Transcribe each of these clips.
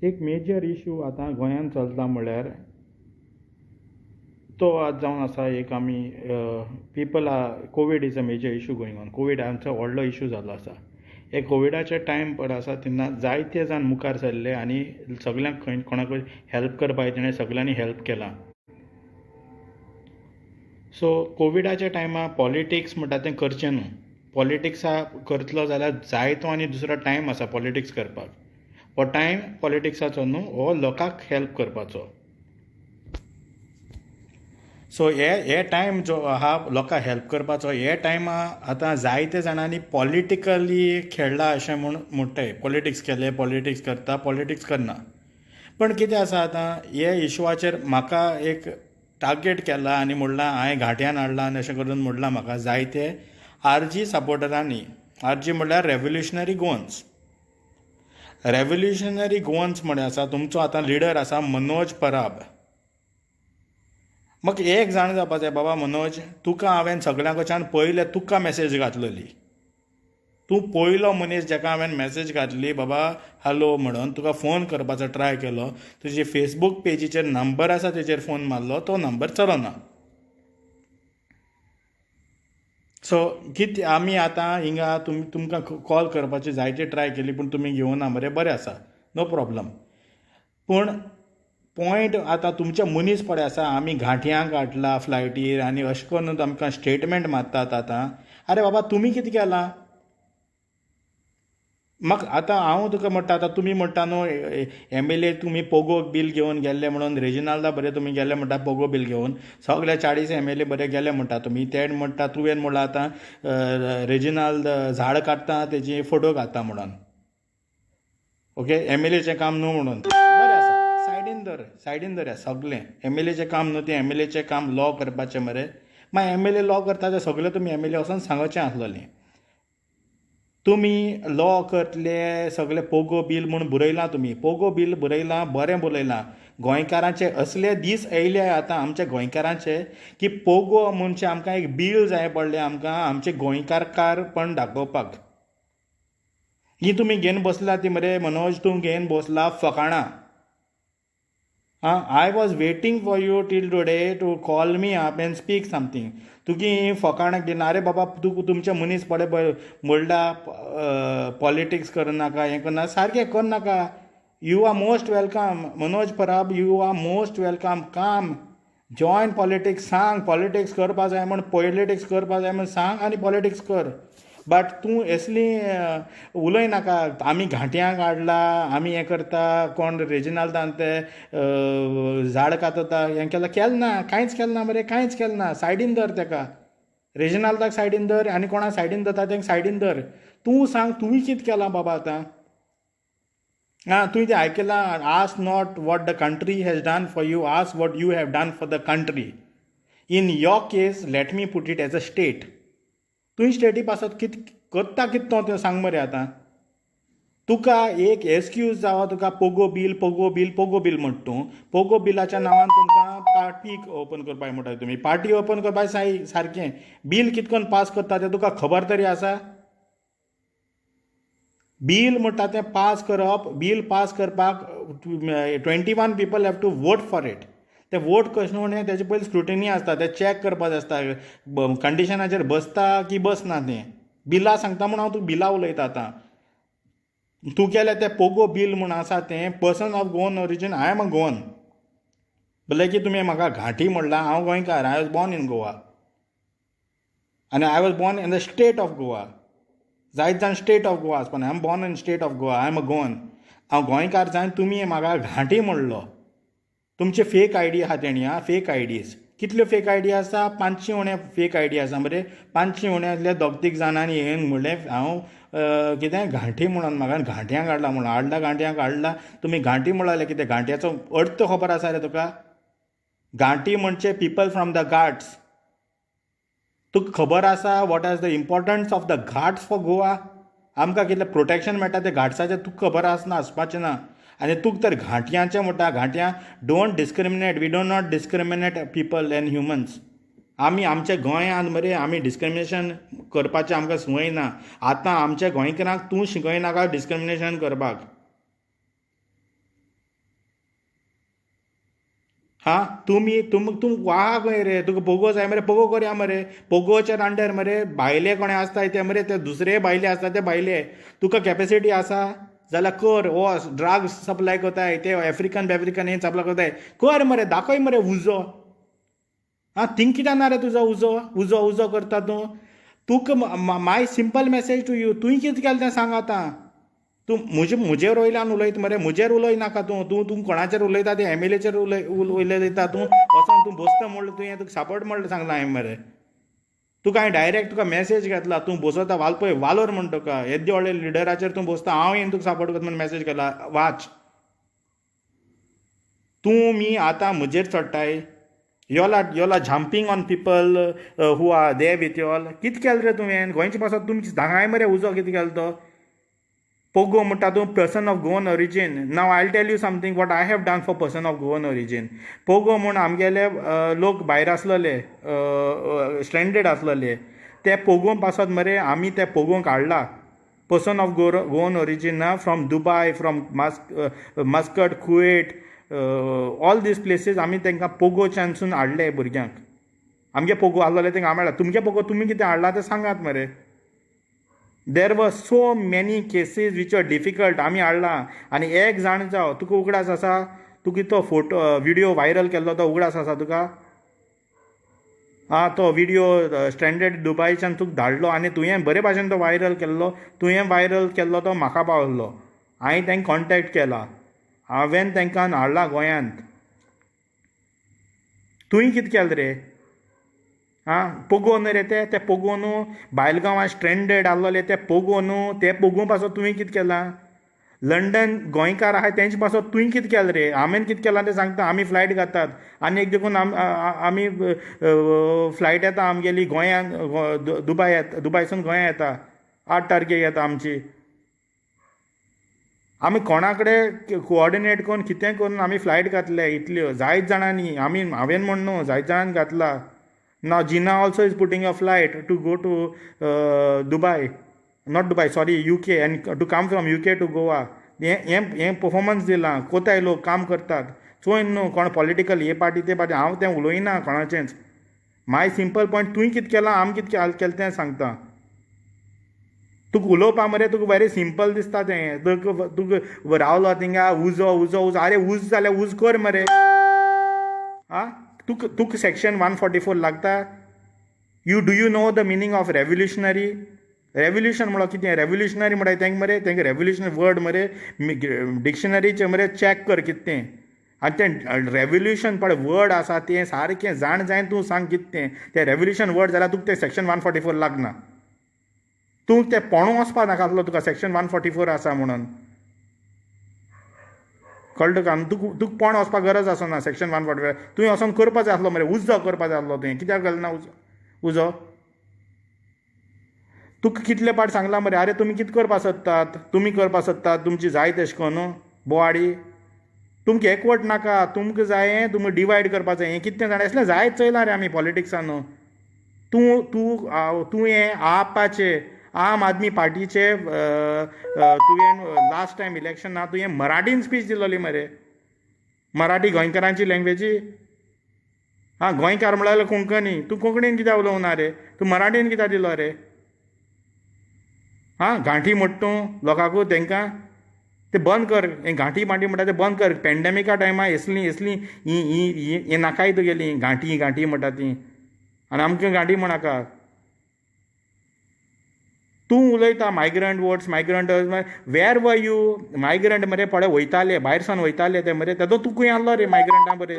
एक major issue आतां गोंयांत चलता म्हणल्यार तो आज जावन आसा एक आमी people Covid is a major issue going on. Covid आमचो व्हडलो इशू जाल्लो आसा. हे कोविडाचे टायम पड आसा तेन्ना जायते जाण मुखार सरले आनी सगल्यांक खंय कोणाकूय हेल्प करपाक तेणें सगल्यांनी हेल्प केलां. सो कोविडाच्या टायमार पॉलिटिक्स म्हणटा तें करचें न्हू. पॉलिटिक्सा करतलो जाल्यार जायतो आनी दुसरो टायम आसा पॉलिटिक्स करपाक. हो टायम पॉलिटिक्साचो न्हू, हो लोकांक हेल्प करपाचो. सो हे टायम जो आहा लोकांक हेल्प करपाचो, हे टायमा आतां जायते जाणांनी पॉलिटिकली खेळ्ळा अशें म्हणटाय. पॉलिटिक्स केलें, पॉलिटिक्स करता, पॉलिटिक्स करना. पण कितें आसा आतां हे इशूवाचेर म्हाका एक टार्गेट केला आनी म्हणलां हांवें घांट्यान हाडलां आनी अशें करून म्हणलां म्हाका जायते आरजी सपोर्टरांनी. आरजी म्हणल्यार रेव्होल्युशनरी गोवन्स. रेव्होल्युशनरी गोवन्स म्हण आसा तुमचो आतां लिडर आसा मनोज पराब. म्हाका एक जाण जावपा जाय, बाबा मनोज, तुका हांवें सगळ्यां कडच्यान पयलें तुका मॅसेज घातलेली. तूं पयलो मनीस जाका हांवें मॅसेज घातली बाबा हॅलो म्हणून, तुका फोन करपाचो ट्राय केलो, तुजे फेसबूक पेजीचेर नंबर आसा तेचेर फोन मारलो, तो नंबर चलना. सो कितें आमी आतां हिंगा तुमकां कॉल करपाची जायती ट्राय केली पूण तुमी घेवना मरे. बरें आसा, नो प्रॉब्लम. पूण पॉयंट आतां तुमचे मनीस पडे आसा, आमी घांट्यांक हाडला फ्लायटीर आनी अशें करून आमकां स्टेटमेंट मारतात आतां. आरे बाबा तुमी कितें केलां? म्हाका आतां हांव तुका म्हणटा, आतां तुमी म्हणटा न्हू MLA तुमी पोगो बील घेवन गेल्ले म्हणून, रेजिनाल्दा बरें तुमी गेले म्हणटा पोगो बील घेवन, सगळे 40 MLA बरे गेले म्हणटा तुमी. ते म्हणटा तुवें म्हणलां आतां रेजिनाल्द झाड काडटा तेजी फोटो घालता म्हणून. ओके, MLAचें काम न्हू म्हणून. बरें आसा, सायडीन दवरया सगळें. MLAचें काम न्हू तें, MLAचें काम लॉ करपाचें मरे. मागीर MLA लॉ करता तें सगळें तुमी MLA वचोन सांगचें आसलेलें. तुमी लॉ करतले सगळे पोगो बील म्हूण बरयलां तुमी. पोगो बील बरयलां, बरें बरयलां. गोंयकारांचे असले दीस येयले आतां आमच्या गोंयकारांचे की पोगो म्हणचे आमकां एक बील जाय पडलें आमकां आमचे गोंयकारपण दाखोवपाक. ही तुमी घेवन बसला ती मरे मनोज, तूं घेवन बसला फकाणां. I was waiting for you till today to call me up and speak something. तुगे फकाणां घेवन आरे बाबा तुमचे मनीस पडे म्हणटा पॉलिटिक्स करनाका, हें करना, सारकें करनाका. You are most welcome Manoj Parab, you are most welcome. Come join politics. सांग पॉलिटिक्स करपा जाय म्हण, पॉलिटिक्स करपा जाय म्हण सांग आनी पॉलिटिक्स कर. बट तूं असली उलय नाका. आमी घांट्यांक हाडला, आमी हें करता, कोण रेजिनाल्दान ते झाड कातता हें केलें ना. कांयच केलें ना मरे, कांयच केलें ना. सायडीन धर तेका. रेजिनाल्दाक सायडीन धर आनी कोणा सायडीन धरता तेंक सायडीन धर. तूं सांग तुवें कितें केलां बाबा आतां? तुवें तें आयकलां, ask not what the country has done for you, ask what you have done for the country. In your case let me put it as a state. तुवें स्टेटी पासत कितें करता, कितें तो तें सांग मरे आतां. तुका एक एक्सक्यूज जावं, तुका पोगो बील म्हणटा तूं. पोगो बिलाच्या नांवान तुमकां पार्टी ओपन करपाक म्हणटा तुमी. पार्टी ओपन करपाक सारकें. बील कितें करून पास करता तें तुका खबर तरी आसा? बील म्हणटा तें पास करप, बील पास करपाक 21 people have to vote for it. ते वोट कशें म्हणून तेजे पयलीं स्क्रुटिनी आसता, ते चॅक करपाचें आसता कंडिशनाचेर बसता की बसना तें. बिलां सांगता म्हूण हांव तुका बिलां उलयता आतां. तूं केलें तें पोगो बील म्हूण आसा तें person of Goan origin. I am a Goan. भले की तुमी म्हाका घांटी म्हणलां, हांव गोंयकार. I was born in Goa आनी I was born in the state of Goa. जायत जाण स्टेट ऑफ गोवा आसपाना. I am born in state of Goa. I am a Goan. हांव गोंयकार जावन तुमी म्हाका घांटी म्हणलो. तुमचे फेक आयडी आहा तेणी. फेक आयडीज कितल्यो फेक आयडी आसा? 500 उणे फेक आयडी आसा मरे. 500 उण्यातले दोग तीग जाणांनी येवन म्हणलें हांव कितें घांटी म्हणून म्हाका घांट्यांक हाडला म्हणून. घांट्यांक हाडला. तुमी घांटी म्हणलें कितें? घांट्याचो अर्थ खबर आसा रे तुका? घांटी म्हणचे पीपल फ्रॉम द घाट्स. तुका खबर आसा what are the importance of the Ghats for Goa? आमकां कितलें प्रोटेक्शन मेळटा तें घाट्साचें तुका खबर आसना, आसपाचें ना. आनी तुका तर घांट्यांचें म्हणटा. घांट्यां don't discriminate. We don't not discriminate people and humans. आमी आमच्या गोंयांत मरे आमी डिस्क्रिमिनेशन करपाचें आमकां संवय ना. आतां आमच्या गोंयकारांक तूं शिकयनाका डिस्क्रिमिनेशन करपाक. हा तुम वाहा खंय रे तुका पोगो जाय मरे पोगो करया मरे पोगोच्या दांड्यार मरे भायले कोणे आसताय ते मरे ते दुसरे भायले आसता ते भायले तुका कॅपेसिटी आसा जाल्यार कर हो ड्रग्स सप्लाय कोताय ते आफ्रिकन हें सप्लाय कोताय कर मरे दाखय मरे उजो हा थिंक कित्याक ना रे तुजो उजो उजो उजो करता तूं तुका my simple message to you तुवें कितें केलें तें सांग आतां तूं मुजेर वयल्यान उलयत मरे मुजेर उलय नाका तूं कोणाचेर उलयता ते एमएलएचेर उलयता तूं वचोन तूं बसता म्हणलें तुवें तुका सापड म्हणलें सांगला हांवें मरे तुका हांवें डायरेक्ट तुका मेसेज घेतला तूं बसता पळय वालोर म्हण तुका येद्या व्हडल्या लिडराचेर तूं बसता हांव येवन तुका सपोर्ट करता म्हण मेसेज केला वाच तुमी आतां म्हजेर चडटाय योला jumping on people who are they with y'all कितें केलें रे तुवें गोंयचे पासत तुमची सांगाय मरे उजो कितें केलो तो पोगो म्हणटा तूं पर्सन ऑफ गोवन ओरिजीन नाव I tell you something what I have done for person of Goan origin PoGo म्हूण आमगेले लोक भायर आसलेले स्ट्रेंडेड आसलेले ते पोगो पासत मरे आमी ते पोगोंक हाडला person of Goan origin from Dubai from Muscat Kuwait all these places आमी तांकां पोगोच्यानसून हाडले भुरग्यांक आमगे पोगो आसलेले तांकां आमी हाडला तुमगे पोगो तुमी कितें हाडला तें सांगात मरे there were so many cases which are difficult आमी हाडला आनी एक जाण जावं तुका उगडास आसा तुका तो फोटो विडियो व्हायरल केल्लो तो उगडास आसा तुका तो विडियो स्ट्रेंडेड दुबयच्यान तुका धाडलो आनी तुवें बरे भाशेन तो व्हायरल केल्लो तो म्हाका पावल्लो हांवें तांकां कॉन्टेक्ट केला हांवें तांकां हाडला गोंयांत तुवें कितें केलें रे पोगो न्हू रे ते पोगो न्हू बायलगांवां स्ट्रेंडेड आसलेले ते पोगो न्हू ते पोगो पासत तुवें कितें केलां लंडन गोंयकार आहाय तेंचे पासत तुवें कितें केलें रे हांवें कितें केलां तें सांगता आमी फ्लायट घातात आनी एक देखून आमी फ्लायट येता आमगेली गोंयांत दुबयसून गोंया येता 8 तारखेक येता आमची आमी कोणा कडेन कोऑर्डिनेट करून कितें करून आमी फ्लायट घातले इतल्यो जायत जाणांनी हांवें म्हण न्हू जायत जाणांनी घातला Now Gina also is putting a flight to go to Dubai, not Dubai, sorry, UK, and to come from UK to Goa. हे परफॉर्मन्स दिला कोताय लोक काम करतात चोय न्हू कोण पॉलिटिकल हे पार्टी ते पार्टी हांव तें उलोयना कोणाचेंच माय सिंपल पॉयंट तुवें कितें केलां आमी कितें केलें तें सांगता तुका उलोवपा मरे तुका वेरी सिंपल दिसता तें तुका रावलो थिंगा उजो उजो उजो आरे उज जाल्यार उज कर मरे तुका सेक्शन 144 लागता do you know the meaning of revolutionary revolution म्हणल्यार कितें रेव्होल्युशनरी म्हणटा तेंकां मरे तेंकां रेव्होल्युशनरी वर्ड मरे डिक्शनरीचे मरे चॅक कर कितें तें आनी तें रेव्होल्युशन पळय वर्ड आसा तें सारकें जाण जायन तूं सांग कितें तें रेव्होल्युशन वर्ड जाल्यार तुका तें सेक्शन 144 लागना तूं तें पोणू वचपा नाका आसलो तुका सेक्शन 144 आसा म्हणून कळटा का तुका पोण वचपाक गरज आसना सेक्शन 144 तुवें वचोन करपा जाय आसलो मरे उजो करपा जाय आसलो तुवें कित्याक केलें ना उजो तुका कितले पाट सांगला मरे आरे तुमी कितें करपा सोदतात तुमी करपा सोदतात तुमची जाय तशें करून बोवाडी तुमकां एकवट नाका तुमकां जाय तुमी डिवायड करपा जाय हें कितें जाणां असलें जायत चयलां रे आमी पॉलिटिक्सान तूं तूं तुवें आपाचे आम आदमी पार्टीचे तुवें लास्ट टायम इलेक्शना तुवें मराठीन स्पीच दिलोली मरे मराठी गोंयकारांची लँग्वेजी गोंयकार म्हळ्यार कोंकणी तूं कोंकणीन कित्याक उलोवना रे तूं मराठीन कित्याक दिलो रे गांठी म्हणटा लोकांकू तांकां ते बंद कर हें गांठी मांठी म्हणटा तें बंद कर पॅन्डेमिका टायमार असलीं ही नाकाय तुगेली गांठी म्हणटा ती आनी आमकां गांठी म्हणाका तूं उलयता migrant votes migrant where were you migrant मरे पळय वयताले भायर सावन वयताले ते मरे तेदो तुका आहलो रे मायग्रंटा बरे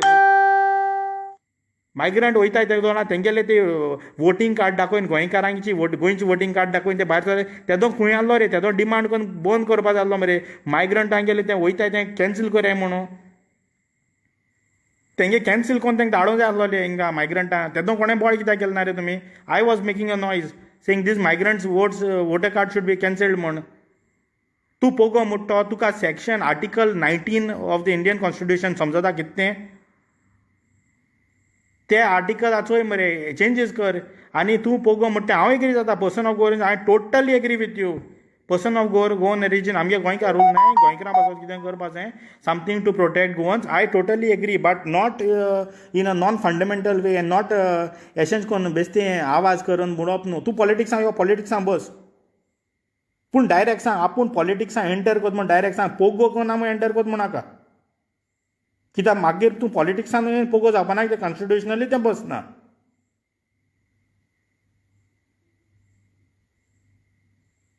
मायग्रंट वयताय ते जाणा तेंगेले ते वोटींग कार्ड दाखोवन गोंयकारांची गोंयची वोटींग कार्ड दाखोवन ते भायर सरले तेदो खंय आहलो रे तेदो डिमांड करून बंद करपा जाय आसलो मरे मायग्रंटांगेले ते वयताय तें कॅन्सील करया म्हणून तेंगे कॅन्सील करून तांकां धाडूंक जाय आसलो रे हिंगा मायग्रंटां तेदो कोणें बॉय कित्याक केलें ना रे तुमी I was making a noise saying these migrants voter card should be cancelled म्हण तूं पोगो म्हणटा तुका section article 19 of the Indian constitution समजता कितें ते आर्टिकलाचोय मरे चेंजीस कर आनी तूं पोगो म्हणटा हांव एग्री जाता पर्सन ऑफ गोवन हांव totally agree with you person of Goan origin आमगे गोंयकार रूल नाय गोंयकारां पासून कितें करपाक जाय something to protect Goans I totally agree but not in a non fundamental way and not अशेंच करून बेश्टें आवाज करून म्हणप न्हू तूं पॉलिटिक्सां यो पॉलिटिक्सां बस पूण डायरेक्ट सांग आपूण पॉलिटिक्सां एंटर करता म्हण डायरेक्ट सांग पोगो करून आमी एंटर करता म्हणाका कित्याक मागीर तूं पॉलिटिक्सान पोगो जावपा ना कितें कॉन्स्टिट्युशनली तें बसना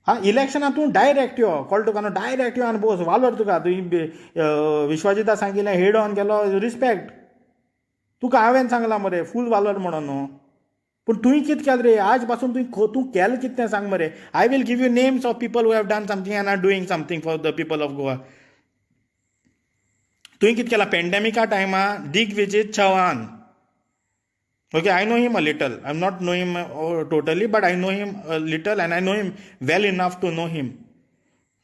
हा इलेक्शना तूं डायरेक्ट यो कळ्ळें तुका न्हू डायरेक्ट यो आनी बस वालोर तुका तुवें विश्वजिता सांगिल्लें हेड ऑन केलो रिस्पेक्ट तुका हांवें सांगलां मरे फूल वालोर म्हणून न्हू पूण तुवें कितें केलें रे आज पासून तूं केलें कितें तें सांग मरे I will give you names of people who have done something and are doing something for the people of Goa तुवें कितें केलां पेंडेमिका टायमार Digvijay Chavan Okay, I know him a little. I'm not know him totally, but I know him a little and I know him well enough to know him.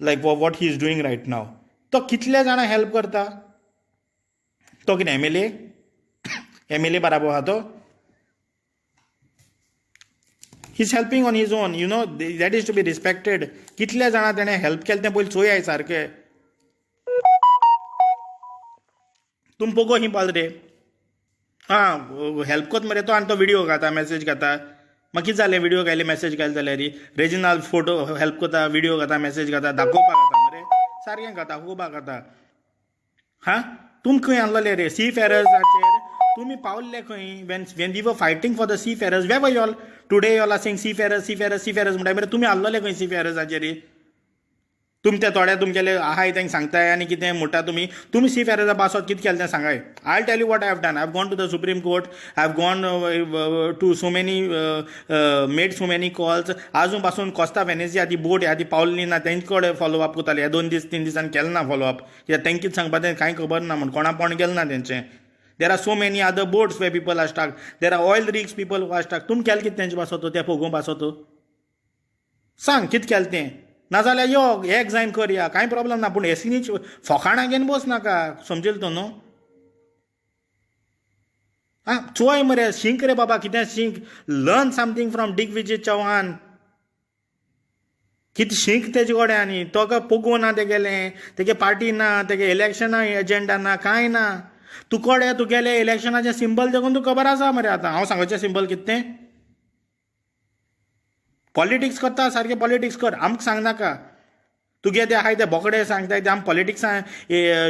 Like what he is doing right now. तो कितले जाणां help करता तो कितें MLA बराबर आहा तो he is helping on his own you know that is to be respected कितले जाणां ताणें हेल्प केलें तें पयलीं चोयाय सारकें तुम पोगो ही पाल रे हां हेल्प कोत मरे तो आनी तो व्हिडिओ घाता मेसेज घाता मागीर कितें जालें व्हिडिओ घायले मेसेज घाले जाल्यार रेजिनाल फोटो हेल्प कोता व्हिडिओ घाता मेसेज घाता दाखोवपाक घाता मरे सारकें घाता दाखोवपाक घाता हां तुम खंय आसलोले रे सी फेरर्साचेर तुमी पावल्ले खंय when we were fighting for the seafarers where were y'all today y'all are saying seafarers म्हणटा मरे तुमी आसलोले खंय सी फेरर्साचेर तुम ते थोडे तुमगेले आहाय तांकां सांगताय आनी कितें म्हणटा तुमी सी फेरर्सा पासत कितें केलें तें सांगाय I tell you what I have done I have gone to the Supreme Court I have gone to so many made so many calls आजून पासून कोस्ता वेनेझिया ती बोट ह्या ती पावल्ली ना तेंचे कडेन फॉलो अप करताले हे 2 दीस 3 दिसांनी केलें ना फॉलो अप कित्याक तेंकां कितें सांगपा तें कांय खबर ना म्हण कोणा पण गेलें ना तेंचें there are so many other boats where people are stuck there are oil rigs people who are stuck तुमी केलें कितें तेंचे पासत तें पळोवंक पासत सांग कितें केलें तें नाजाल्यार यो एक जायन करया कांय प्रॉब्लम ना पूण एसीनीच फोकाणां घेवन बस नाका समजिल्लो तो न्हू आं चोय मरे शिंक रे बाबा कितें शिंक learn something from Digvijay Chavan कितें शिंक तेजे कडेन आनी तो पोगो ना तेगेलें तेगे पार्टी ना तेगे इलेक्शना एजेंडा ना कांय ना तुकोडे तुगेले इलेक्शनाचें सिंबल देखून तुका खबर आसा मरे आतां हांव सांगचें सिंबल कितें तें पॉलिटिक्स करता सारकें पॉलिटिक्स कर आमकां सांग नाका तुगे ते आहाय ते बोकडे सांगताय ते आमी पॉलिटिक्सान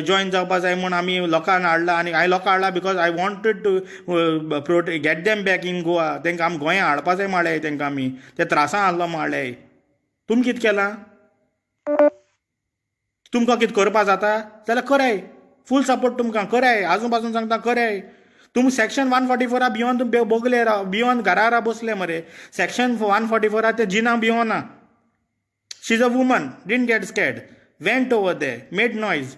जॉयन जावपा जाय म्हूण आमी लोकांक हाडला आनी हांवें लोकांक हाडला because I wanted to get them back in Goa तेंकां आमी गोंया हाडपा जाय माळ्ळे तेंकां आमी ते त्रासान आहलो माळ्ळे तुमी कितें केलां तुमकां कितें करपा जाता जाल्यार कराय फूल सपोर्ट तुमकां कराय आजून पासून सांगता कराय तुम सेक्शन 144 भियोन तुम बोगले भियोन घरा बसले मरे सेक्शन 144 ते जिना भियोना she is a woman didn't get scared went over they made noise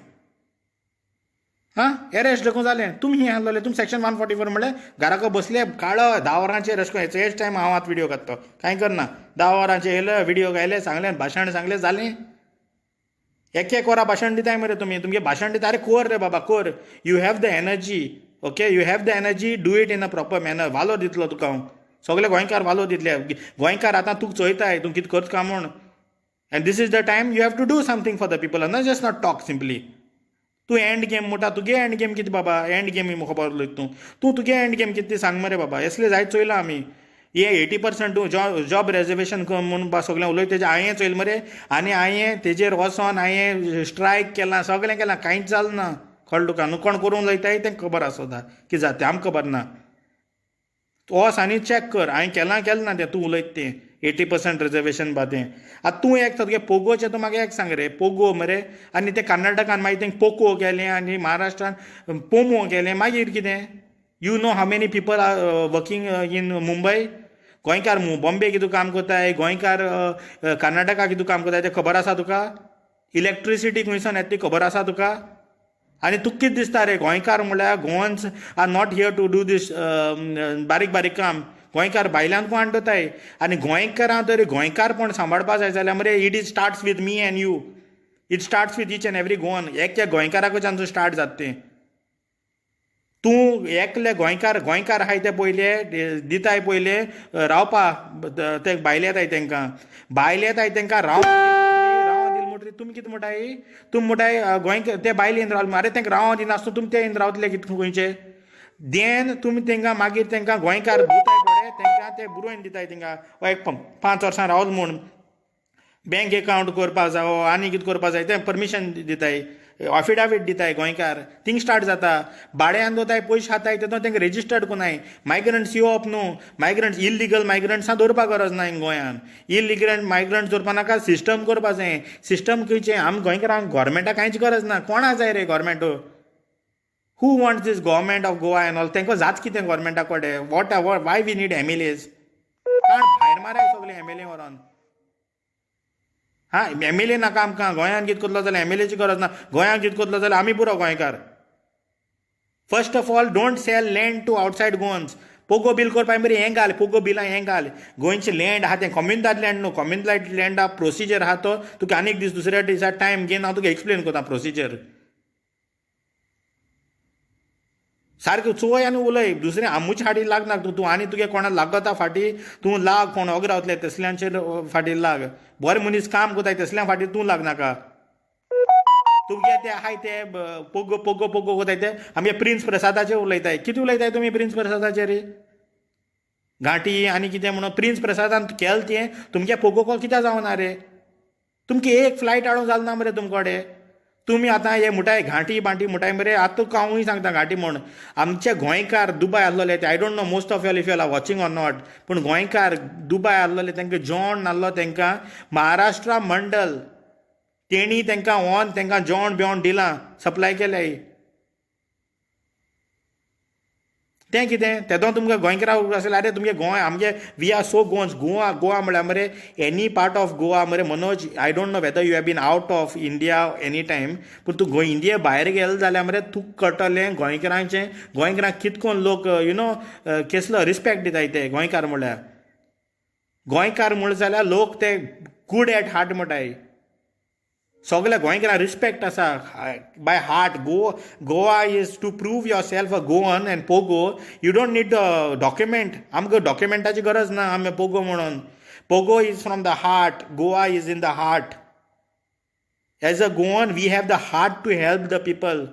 हां एरेस्ट देखून जालें तुमी ही आहलोले तुमी सेक्शन 144 म्हणल्यार घराको बसले काळो 10 वरांचेर अशें करून हेच टायम हांव आतां व्हिडिओ काडटा कांय करना 10 वरांचेर येयलो व्हिडिओ घायले सांगलें भाशण सांगलें जालें एक वरा भाशण दिताय मरे तुमगे भाशण दिता अरे कोर रे बाबा कोर you have the energy okay you have the energy do it in a proper manner वालो दितलो तुका हांव सगळे गोंयकार वालो दितले गोंयकार आतां तुका चोयताय तूं कितें करता काय म्हूण and this is the time you have to do something for the people not just not talk simply तूं एंड गेम म्हणटा तुगे एंड गेम कितें बाबा एंड गेम खबर उलयता तूं तुगे एंड गेम कितें सांग मरे बाबा असले जायत चोयलां आमी हे 80% तूं जॉब रेजर्वेशन म्हणून सगळें उलयता तेजें हांवें चोयलें मरे आनी हांवें तेजेर वचोन हांवें स्ट्रायक केलां सगळें केलां कांयच जालें ना कळ्ळें तुका न्हू कोण करूंक लायताय तें खबर आसता कितें जाता तें आमकां खबर ना वच आनी चॅक कर हांवें केलां ना तें तूं उलयता तें 80% रिजर्वेशन बा तें आतां तूं एक तुगे पोगोचें तूं म्हाका एक सांग रे पोगो मरे आनी ते कर्नाटकान मागीर तें पोको केलें आनी महाराष्ट्रान पोमो केलें मागीर कितें you know how many people are working in Mumbai गोंयकार बॉम्बे कितें काम करताय गोंयकार कर्नाटका कितें काम करताय तें खबर आसा तुका इलेक्ट्रिसिटी खंयसान येता ती खबर आसा तुका आनी तुका कितें दिसता रे गोंयकार म्हळ्यार Goans are not here to do this बारीक बारीक काम गोंयकार भायल्यान कोण हाडटाय आनी गोंयकारां तरी गोंयकारपण सांबाळपा जाय जाल्यार मरे it starts with me and you it starts with each and every Goan एक गोंयकाराकडच्यान स्टार्ट जाता तें तूं एकले गोंयकार आहाय ते पयले दिताय पयले रावपा ते भायले येताय तांकां रावपा तुमी कितें म्हणटाय तुमी म्हणटाय गोंय ते बायले येवन रावले अरे तांकां रावों दिनासतना तुमी ते येवन रावतले कितें गोंयचे देन तुमी तांकां मागीर तांकां गोंयकार दिताय पळय तांकां ते बुरोवन दिताय तांकां एक 5 वर्सां रावले म्हूण बँक अकावंट करपाक जाय आनी कितें करपाक जाय तें परमिशन दिताय ऑफिडावीट दिताय गोंयकार थिंग स्टार्ट जाता भाड्यान दोताय पयशे खाताय तेतून तांकां रेजिस्टर्ड कोनाय मायग्रंट्स येवप न्हू मायग्रंट्स इल्लिगल मायग्रंट्सां दवरपाक गरज ना गोंयान इल्लिगल मायग्रंट्स दवरपा नाका सिस्टम करपा जाय सिस्टम खंयचें आमी गोंयकारांक गोवोरमेंटाक कांयच गरज ना कोणाक जाय रे government who wants this government of Goa and all तांकां जाच कितें गोवोरमेंटा कडेन what why we need MLAs कारण भायर माराय सगळे MLA व्हरोन हां MLA नाका आमकां गोंयान कितें करतलो जाल्यार MLAची गरज ना गोंयान कितें करतलो जाल्यार आमी पुरो गोंयकार first of all don't sell land to outside Goans POGO bill करपा मरे हें घाल पोगो बिलां हें घाल गोंयचें लँड आहा तें कम्युनिटात लँड न्हू कम्युनिटात लँड प्रोसिजर आहा तो तुका आनीक दीस दुसऱ्या दिसा टायम घेवन हांव तुका एक्सप्लेन करता प्रोसिजर सारकें चोय आनी उलय दुसरें आमूच्या फाटीं लागना तूं आनी तुगे कोणाक लागता फाटीं तूं लाग कोण ओग रावतले तसल्यांचेर फाटीं लाग बरें मनीस काम कोताय तसल्या फाटीं तूं लागनाका तुगे ते आहाय ते पोगो पोगो पोगो कोताय ते आमगे प्रिन्स प्रसादाचेर उलयताय कितें उलयताय तुमी प्रिन्स प्रसादाचेर घांटी आनी कितें म्हणून प्रिन्स प्रसादान केलें तें तुमगे पोगो कॉल कित्याक जावना रे तुमकां एक फ्लायट हाडूंक जाल ना मरे तुमचे कडेन तुमी आतां हे म्हणटाय घांटी बांटी म्हणटाय मरे आतां तुका हांवूय सांगता घांटी म्हण आमचे गोंयकार दुबय आहलोले ते I don't know most of if you are watching or not पूण गोंयकार दुबय आहलोले तांकां जेवण नासलो तांकां महाराष्ट्रा मंडल तेणी तांकां ऑन तांकां जेवण बिवण दिलां सप्लाय केलें तें कितें तेदो तुमकां गोंयकारांक आसलें अरे तुमगे गोंय आमगे we are so Goans Goa Goa म्हळ्यार मरे एनी पार्ट ऑफ गोवा मरे Manoj I don't know whether you have been out of India any time पूण तूं गोंय इंडिये भायर गेलो जाल्यार मरे तुका कळटलें गोंयकारांचें गोंयकारांक कितें कोन्न लोक यू नो केसलो रिस्पेक्ट दिताय ते गोंयकार म्हळ्यार गोंयकार म्हूण जाल्यार लोक ते गूड एट हार्ट म्हणटाय सगळ्या गोंयकारांक रिस्पेक्ट आसा by heart Goa is to prove yourself a Goan and POGO you don't need document आमकां डॉक्युमेंटाची गरज ना आमी पोगो म्हणून POGO is from the heart Goa is in the heart as a Goan we have the heart to help the people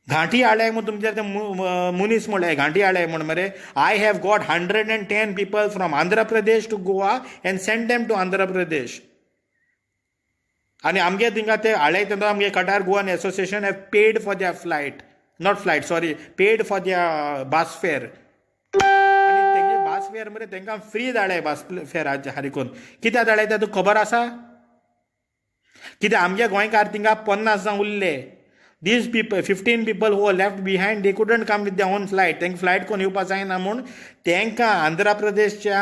घांटी हाडल्याय म्हूण तुमचे ते मनीस म्हणले घांटी हाडल्याय म्हण मरे I have got 110 people from Andhra Pradesh to Goa and send them to Andhra Pradesh आनी आमगे थिंगा ते हाडले तेन्ना आमगे Qatar Goan association have paid for their flight not flight sorry paid for their bus fare आनी तेगे बस फेर मरे तांकां फ्री धाडले बस फेराचे हारिकून कित्याक धाडले तें तुका खबर आसा कित्याक आमगे गोंयकार थिंगा 50 जावं उरले these people 15 people who were left behind they couldn't come with their own flight तांकां फ्लायट कोण येवपा जायना म्हूण तांकां आंध्र प्रदेशच्या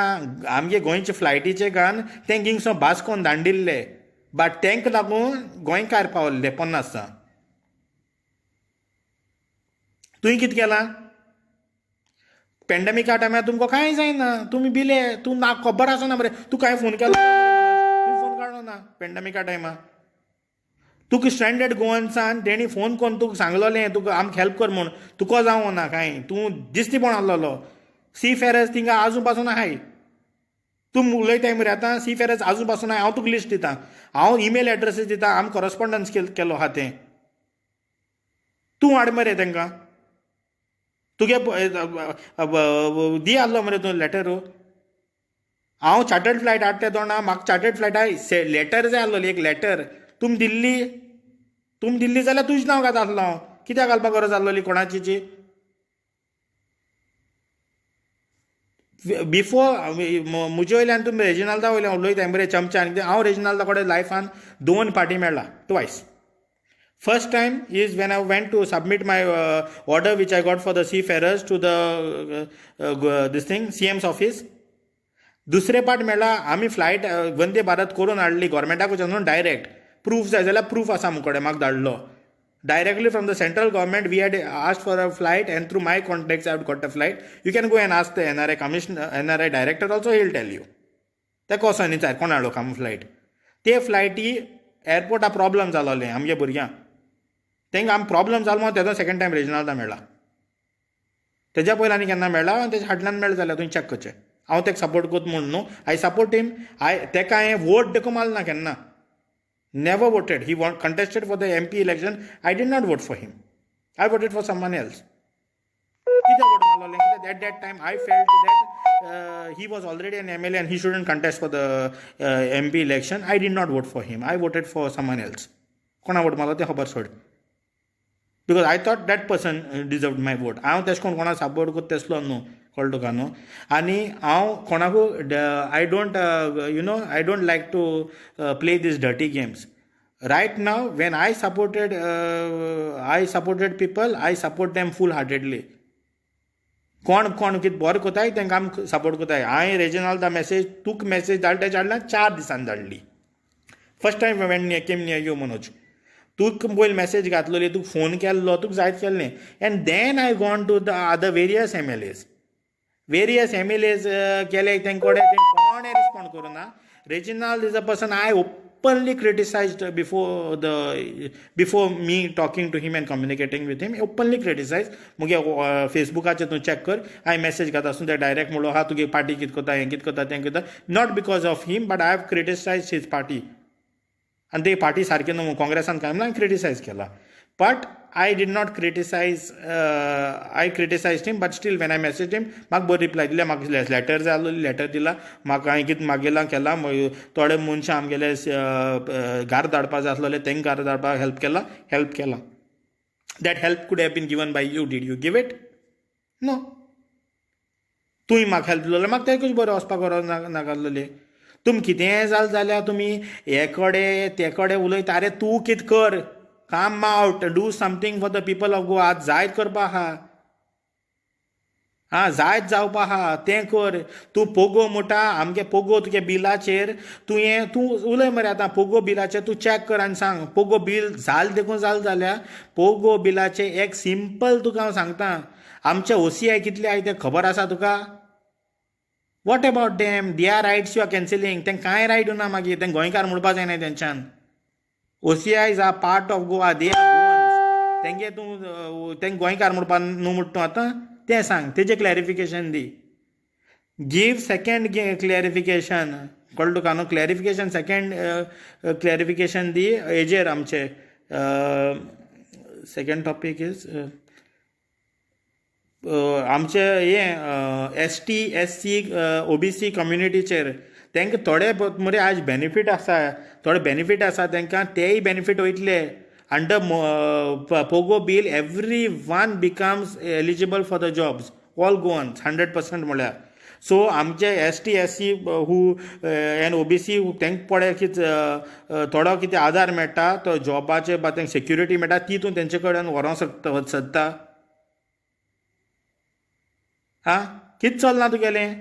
आमगे गोंयचे फ्लायटीचे घान तेंक हिंगसो बस कोन्न धाडिल्ले बट तांकां लागून गोंयकार पावल्ले 50 जाण तुवें कितें केलां पेंडेमिका टायमार तुमकां कांय जायना तुमी भिले तूं ना खबर आसना मरे तूं कांय फोन केलो तुवें फोन काडलो ना पेंडेमिका टायमार तुका स्ट्रँडेड गोवन्सान तेणी फोन करून तुका सांगलोलें तुका आमकां हेल्प कर म्हूण तुका जावं ना कांय तूं दिश्टीपण आहलोलो सी फेरस थिंगा आजून पासून आहाय तूं उलयताय मरे आतां सी फेरस आजून पासून आहाय हांव तुका लिस्ट दितां हांव ईमेल एड्रेसीस दितां आमी करस्पॉन्डन्स केलो आहा तें तूं हाड मरे तांकां तुगे दी आहलो मरे तूं लेटर हांव चार्टर्ड फ्लायट हाडटा तोंडा म्हाका चार्टर्ड फ्लायटा लेटर जाय आहलोली एक लेटर तुमी दिल्ली जाल्यार तुजें नांव घात आसलो कित्याक घालपाक गरज आसलोली कोणाची बिफोर म्हजे वयल्यान तुमी रेजिनाल्दा वयल्यान उलयताय बरें चमच्यान हांव रेजिनाल्दा कडेन लायफान 2 फावटी मेळ्ळा twice first time is when I went to submit my order which I got for the seafarers to the this thing CM's office दुसरे पाट मेळ्ळा आमी फ्लायट वंदे भारत करून हाडली गोवोरमेंटाक वचून डायरेक्ट प्रूफ जाय जाल्यार प्रूफ आसा म्हजे कडेन म्हाका धाडलो directly from the central government we had asked for a flight and through my contacts I have got a flight you can go and ask the NRI commissioner NRI director also he will tell you ते कसो न्ही कोण हाडलो आमी flight ते फ्लायटी एअरपोर्टा problem जालोलें आमगे भुरग्यांक तांकां आमी प्रॉब्लम जालो म्हणून तेजो सेकंड टायम रेजिनाल्दा मेळ्ळा तेज्या पयलीं आनी केन्ना मेळ्ळा आनी तेज्या फाटल्यान मेळ्ळें जाल्यार तुवें चॅक करचें हांव ताका सपोर्ट करता म्हूण न्हू. आय सपोर्ट हिम. ताका हांवें वोट देखून मारलो ना केन्ना. Never voted. He contested for the MP election. I did not vote for him. I voted for someone else. कित्याक वोट मारलो? At that time I felt that he was already an MLA and he shouldn't contest for the MP election. I did not vote for him. I voted for someone else. कोणा vote मारलो तें खबर सोड. Because I thought that person deserved my vote. हांव तेश कोण कोणा support करता तसलो न्हू, कळ्ळें तुका न्हू. आनी हांव कोणाकू I don't like to play this dirty games. Right now when I supported people, I support them full heartedly. कोण कितें बरें कोताय तांकां आमी सपोर्ट कोताय. हांवें रेजिनॉल्दा तुका मेसेज धाडटा तेच्या आदल्या 4 दिसांनी धाडली. First time when came near you Manoj. तुका पयलीं मेसेज घातलेली, तुका फोन केल्लो, तुका जायत केल्लें. And then I gone to the other various MLAs केले तेंकोडे कोणें रिस्पॉन्ड करूना. Reginald is a person I openly criticized before me talking to him and communicating with him. Openly criticized. मुगे फेसबुकाचेर तूं चॅक कर. हांवें मेसेज घात आसूं ते डायरेक्ट म्हणलो हा तुगे पार्टी कितें कोता, हें कितें कोता, तें कितें. Not because of him, but I have criticized his party. आनी ते पार्टी सारकें न्हू काँग्रेसान काय म्हणून क्रिटिसायज केला. But I did not criticize. I criticized him, but still when I message him म्हाका बरी रिप्लाय दिल्या. म्हाका लेटर जाय आसलोली, लेटर दिला. म्हाका हांवें कितें मागयलां केलां. थोडे मनशां आमगेले घार धाडपा जाय आसलोले तेंकां घार धाडपाक हेल्प केला. That help could have been given by you. Did you give it? No. तुवें म्हाका हेल्प दिलोलें, म्हाका तें कशें बरें वचपाक गरज नाकासलोली. तुमी कितेंय जालें जाल्यार तुमी हे कडेन ते कडेन उलयता. आरे तूं कितें कर, काम out, do something for the people of Goa. जायत करपा आहा, जायत जावपा आहा, तें कर. तूं पोगो म्हणटा आमगे पोगो तुगे बिलाचेर तूं उलय मरे. आतां पोगो बिलाचेर तूं चॅक कर आनी सांग. पोगो बील जालें देखून जालें जाल्यार पोगो बिलाचें एक सिंपल तुका हांव सांगता. आमचे OCI कितले आहाय तें खबर आसा तुका? What about them? दिया रायट्स यू आर कॅन्सलिंग. तें कांय रायट उरना मागीर. तें गोंयकार म्हणपा जायना तेंच्यान. OCIs are part of Goa. They are Goans. तेंगे तूं तेंक गोंयकार म्हणपा न्हू म्हणटा तूं आतां तें सांग. तेजें क्लॅरिफिकेशन दी. Give second clarification. कळ्ळें तुका न्हू? क्लॅरिफिकेशन सेकंड क्लॅरिफिकेशन दी हेजेर आमचे. सेकंड टॉपीक इज आमचे ST SC OBC कम्युनिटीचेर तांकां थोडे मरे आज बेनिफीट आसा. थोडे बेनिफीट आसा तांकां तेय बेनिफीट वयतले. Under POGO bill every one becomes eligible for the jobs. All Goans 100% म्हळ्यार. सो आमचे ST SC एन OBC तांकां पडे कितें थोडो कितें आदार मेळटा तो जॉबाचे बा तांकां सेक्युरिटी मेळटा ती तूं तेंचे कडेन व्हरोंक सोदता. कितें चलना तुगेलें?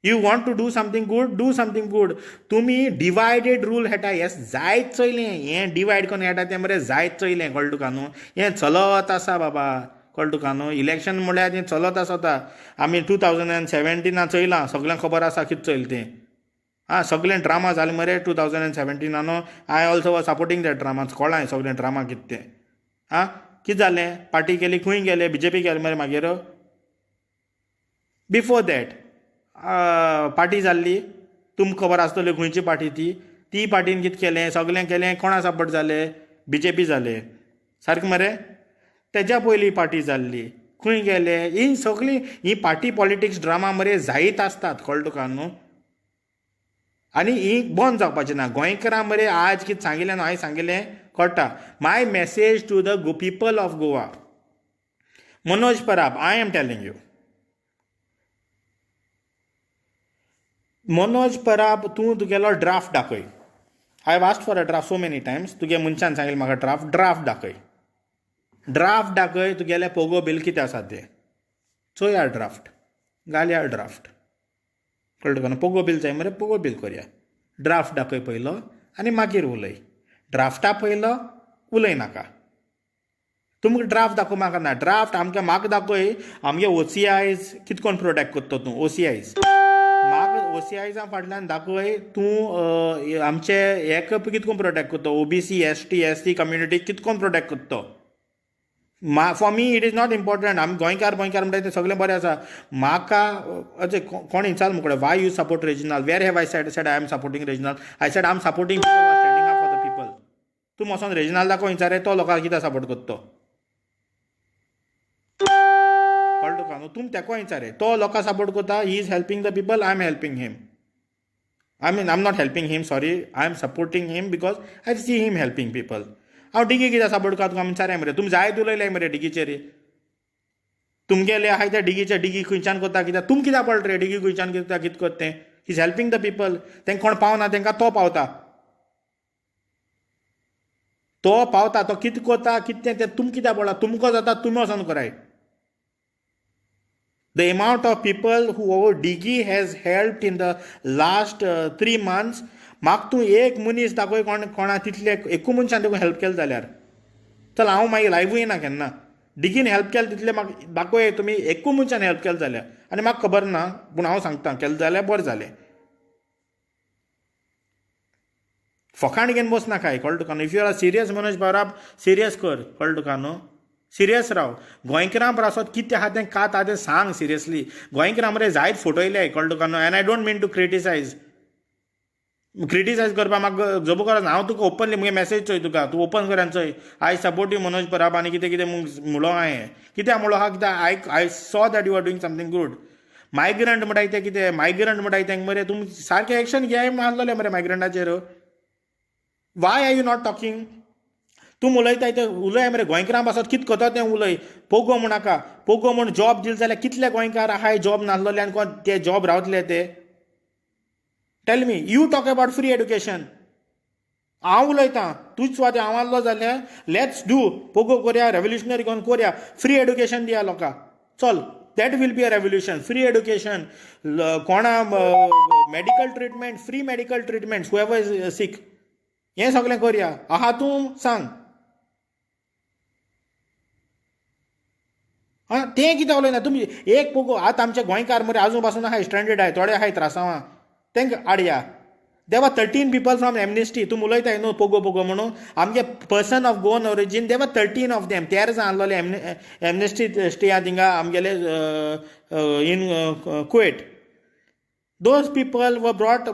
You want to do something good, do something good. तुमी डिवायडेड रूल हेटा हें जायत चोयलें. हें डिवायड करून हेटा तें मरे जायत चोयलें. कळ्ळें तुका न्हू? हें चलत आसा बाबा. कळ्ळें तुका न्हू? इलेक्शन म्हळ्यार तें चलत आसता. आमी 2017 चयलां. सगळ्यांक खबर आसा कितें चोयलें तें. सगळें ड्रामा जालें मरे 2017 न्हू. I also was supporting that dramas. कळ्ळें सगळें ड्रामा कितें तें. कितें जालें? पार्टी केली, खंय गेले? BJP गेले मरे मागीर. बिफोर दॅट पार्टी जाल्ली. तुमकां खबर आसतली खंयची पार्टी ती पार्टीन कितें केलें? सगळें केलें. कोणा सपोर्ट जालें? BJP जालें. सारकें मरे? तेज्या पयलीं पार्टी जाल्ली. खंय गेले? ही सगळीं ही पार्टी पॉलिटिक्स ड्रामा मरे जायत आसतात. कळ्ळें तुका न्हू? आनी ही बंद जावपाचें ना. गोंयकारां मरे आज कितें सांगिल्लें न्हू, हांवें सांगिल्लें कळटा. My message to the people of Goa. Manoj Parab, I am telling you. Manoj Parab, तूं तुगेलो ड्राफ्ट दाखय. I have asked for a draft so many times. तुगे मनशान सांगिल्लें म्हाका ड्राफ्ट दाखय. ड्राफ्ट दाखय. तुगेलें पोगो बील कितें आसा तें चोया. ड्राफ्ट घालया. ड्राफ्ट. कळ्ळें तुका न्हू? पोगो बील जाय मरे पोगो बील करया. ड्राफ्ट दाखय पयलो आनी मागीर उलय. ड्राफ्टा पयलो उलय नाका. तुमकां ड्राफ्ट दाखोव म्हाका ना. ड्राफ्ट म्हाका दाखय. आमगे OCIs कितें कोन्न प्रोटेक्ट करता तूं? OCIs म्हाका OCIs फाटल्यान दाखय. तूं आमचे हेका कितें कोन्न प्रोटेक्ट करता? OBC ST SC कम्युनिटी कितें कोन्न प्रोटेक्ट करता? For me it is not important. आमी गोंयकार म्हणटा तें सगळें बरें आसा. म्हाका अशें कोण विचारलें मुकडे why you support regional, where have I said I am supporting regional. I said I am supporting people who are standing up for the people. तूं वचोन रिजनल दाखो विचारे तो लोकांक कित्याक सपोर्ट करता तो. कळ्ळें तुका न्हू. तुमी तेका विचारे तो लोकांक सपोर्ट करता. He is helping the people, I am helping him. I am not helping him, sorry, I am supporting him because I see him helping people. हांव डिगी कित्याक सपोर्ट करता तुका विचाराय मरे. तुमी जायत उलयले मरे डिगीचेर. तुमगेले आहाय त्या डिगी खंयच्यान करता कित्याक तुमकां कित्याक पडटा रे डिगी खंयच्यान कित्याक कितें करता तें. Is helping the people. तेंका कोण पावना तेंकां तो पावता. तो कितें करता कितें तें तुमकां कित्याक पडला. तुमकां जाता तुमी वचोन कराय. The amount of people who Digi has helped in the last 3 months, म्हाका तूं एक मनीस दाखय कोणा तितले एकू मनशान देखून हेल्प केलें जाल्यार. चल हांव मागीर लायव्हूय ना केन्ना. डिगीन हेल्प केलें तितलें म्हाका दाखय तुमी एकू मनशान हेल्प केलें जाल्यार. आनी म्हाका खबर ना पूण हांव सांगता केलें जाल्यार बरें जालें. फकाण घेवन बसनाकाय. कळ्ळें तुका न्हू. If you are serious Manoj बाराब सिरियस कर. कळ्ळें तुका न्हू. सिरियस राव. गोंयकारां बरोसोत कितें आहा तें कात आहा तें सांग सिरियसली. गोंयकारां मरे जायत फटयले. कळ्ळें तुका न्हू. And I don't mean to criticise करपाक म्हाका जबो गरज. हांव तुका ओपनली मुगे मेसेज चोय तुका. तूं ओपन कर आनी चोय I support you Manoj Parab आनी कितें कितें म्हणलो हांवें. कित्याक म्हणलो आहा कित्याक I saw that you are doing something good. Migrant म्हणटाय तें कितें मायग्रंट म्हणटाय तेंक मरे तुमी सारकें एक्शन घे मारलेलें मरे मायग्रंटाचेर. वाय आर यू नॉट टॉकिंग. तूं उलयताय तें उलय मरे. गोंयकारां पासत कितें करता तें उलय. पोगो म्हणाका. पोगो म्हण जॉब दिले जाल्यार कितले गोंयकार आहाय जॉब नासलोले आनी कोण ते जॉब रावतले ते. Tell me. You talk about free education. हांव उलयतां तूंच सुवाते हांव आसलो जाल्यार लेट्स डू पोगो करया रेव्होल्युशनरी करून करया. फ्री एड्युकेशन दिया लोकांक. चल that will be a revolution. Free education कोणा medical treatment free medical treatment whoever is sick हें सगळें करया. आहा तूं सांग. हां तें कित्याक उलयना तुमी. एक पोगो आतां आमचे गोंयकार मरे आजून पासून आहाय स्ट्रँडेड आहाय थोडे आहाय त्रासांवां तेंकां हाडया. देवा 13 people फ्रॉम एमनेस्टी. तुमी उलयताय न्हू पोगो म्हणून. आमगे पर्सन ऑफ गोवन ओरिजीन देवा 13 ऑफ देम 13 जाण आहलोले एमनेस्टी स्टे आहा थिंगा आमगेले इन Kuwait. Those people were brought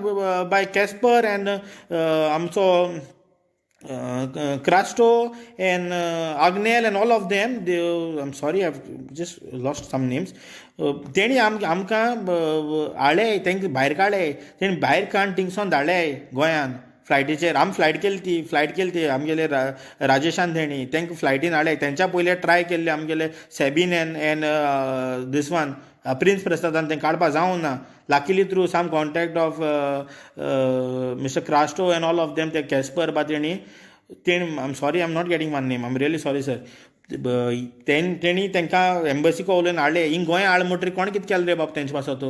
by Casper and आमचो Crasto and Agnel and all of them. I'm sorry, I've just lost some names. तेणी आमकां हाडले तेंकां भायर काडले. तेणी भायर काडून थिंगसोन धाडले गोंयान फ्लायटीचेर. आमी फ्लायट केली ती आमगेले राजेशान तेणी तेंकां फ्लायटीन हाडले. तेंच्या पयले ट्राय केल्ले आमगेले सेबीन एन दीस वन प्रिन्स प्रसादान तें काडपाक जावं ना. Luckily through some contact of mister Crasto and all of them ते कॅस्पर बा तेणी I am sorry I am not getting one name. I am really sorry sir. तेणी तेंकां एम्बसीको उलोवन हाडले. हिंग गोंय हाड म्हणटरी कोण कितें केलें रे बाब तेंचे पासत.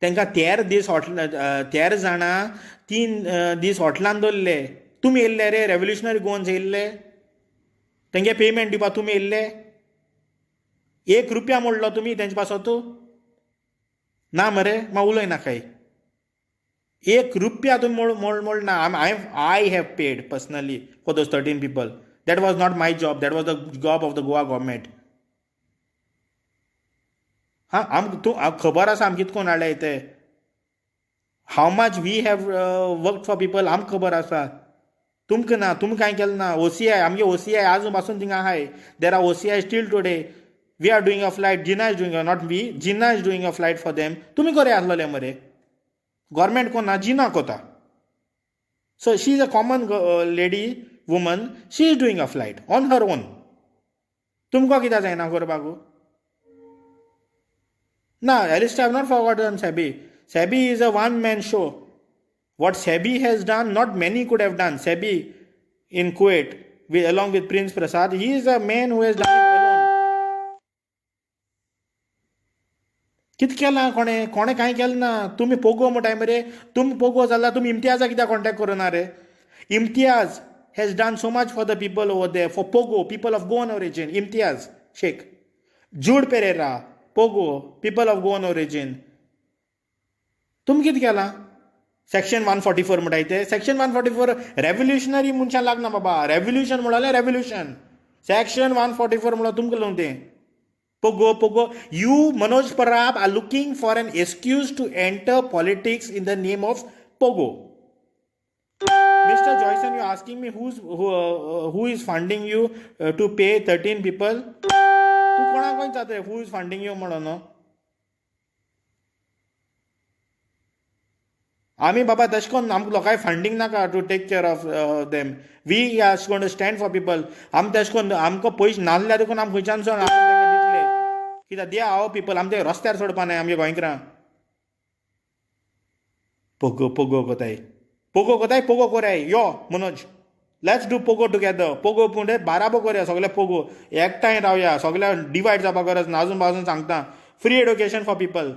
तेंकां 13 जाणां 3 दीस हॉटेलान दवरले. तुमी येयल्ले रे रेव्होल्युशनरी गोवन्स येयल्ले. तेंगे पेमेंट दिवपाक तुमी येयल्ले. 1 रुपया मोडलो तुमी तेंचे पासत ना मरे. मागीर उलय नाकाय. 1 रुपया तुमी मोड ना. I have paid personally for those 13 people. That was not my job. That was the job of the Goa government. हां तूं खबर आसा आमी कितें कोन्न हाडले ते. How much we have work for people आमकां खबर आसा. तुमकां ना. तुमी कांय केलें ना. OCI आमगे OCI आजून पासून थिंगा आहाय. There are OCI still today. We are doing a flight. Jina is doing not we. Jina is doing a flight for them. तुमी करे आसलोले मरे. गव्हर्मेंट कोन्ना जिना कोता. So she is a common lady woman. She is doing a flight on her own. तुमकां कित्याक जायना करपाक. ना Alistair have not forgotten Sebi. Sebi is a one man show. What Sebi has done not many could have done. Sebi in Kuwait along with Prince Prasad. He is a man who has done it alone. कितें केलां कोणें कांय केलें ना. तुमी Pogo म्हणटाय मरे. तुमी Pogo जाल्यार तुमी इम्तियाजा कित्याक कॉन्टेक्ट करिना रे. Imtiaz has done so much for the people over there for POGO people of Goan origin. Imtiaz Shaikh Jude Pereira POGO people of Goan origin. तुमी कितें केलां. सेक्शन 144 म्हणटाय ते. सेक्शन 144 रेव्होल्युशनरी मनशान लागना बाबा. रेव्होल्युशन म्हणल्यार रेव्होल्युशन. सेक्शन 144 म्हणून तुमकां लावन तें POGO POGO. You Manoj Parab are looking for an excuse to enter politics in the name of POGO. Mr. Joyson, you're asking me who is funding you to pay 13 people? तू कोणाक कोण जाता who is funding you म्हणून आमी बाबा तशें करून आमकां लोकांक फंडींग नाका to take care of them. We are going to stand for people. आमी तशें करून आमकां पयशे नासल्या देखून आमी खंयच्यानसून आमी तांकां दितले कित्याक दे आवर पीपल. आमी ते रस्त्यार सोडपा न्हय आमगे गोंयकारां. पोगो पोगो कोताय पोगो कोताय पोगो कोराय यो Manoj let's do POGO together. POGO पुंडे बाराबो करया सगळे पोगो एकठांय रावया सगळ्या डिवायड जावपा गरज ना. आजून बाजून सांगता free education for people.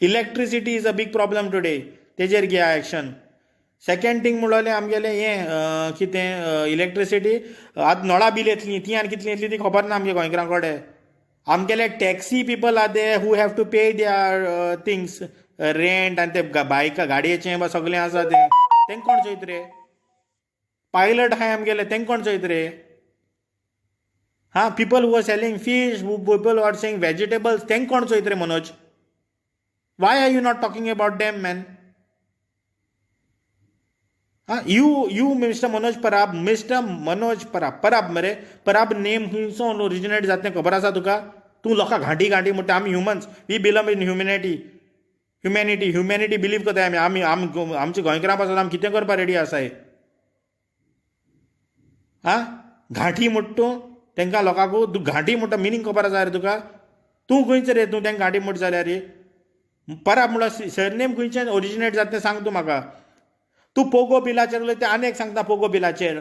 Electricity is a बीग प्रॉब्लम टुडे. तेजेर घेया एक्शन. सेकंड थिंग म्हणलें आमगेलें हें कितें इलेक्ट्रिसिटी आतां नळा बिल येतली ती आनी कितली येतली ती खबर ना आमगे गोंयकारां कडेन. आमगेले taxi people are they who have to pay their things rent आनी ते बायका गाडयेचें सगळें आसा तें तेंक कोण चोयत रे. पायलट आहाय आमगेले तेंक कोण चोयत रे. People who are selling fish people who are selling vegetables तेंक कोण चोयत रे Manoj. Why are you not talking about them man. You mister Manoj Parab मरे पराब नेम खंयसून ओरिजिनेट जाता तें खबर आसा तुका. तूं लोकां घांटी म्हणटा आमी humans we belong in humanity believe करता आमी आमच्या गोंयकारां पासून आमी कितें करपा रेडी आसाय. घांटी म्हणटा तूं तांकां लोकांकू तूं घांटी म्हणटा मिनींग खबर आसा रे तुका. तूं खंयच रे तूं तांकां घांटी म्हणटा जाल्यार रे. पराब म्हणल्यार सरनेम खंयच्यान ओरिजिनेट जाता तें सांग तूं म्हाका. तूं पोगो बिलाचेर उलयता आनी एक सांगता पोगो बिलाचेर.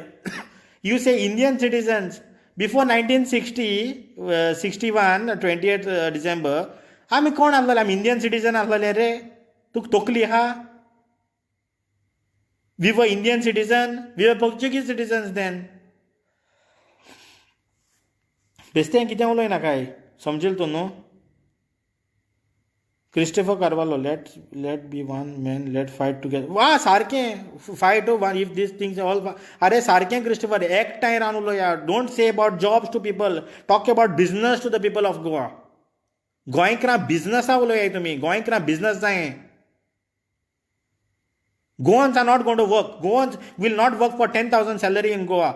यू से इंडियन सिटिजन्स बिफोर 1961 28 डिसेंबर आमी कोण आसलेले आमी इंडियन सिटिजन आसलेले रे. तुका तोकली आहा. We were Indian citizen we were Portuguese citizens then. बेस्तें कितें उलयनाकाय समजेल तूं न्हू. Christopher Carvalho let be one man let fight together. वा सारकें fight one if this things all. अरे सारकें क्रिस्टोफर एकठांय रावन उलोवया. Don't say about jobs to people talk about business to the people of Goa. गोंयकारां बिजनसा उलयाय तुमी. गोंयकारां बिजनस जाय. Goans are not going to work. Goans we'll not work for 10,000 salary in Goa.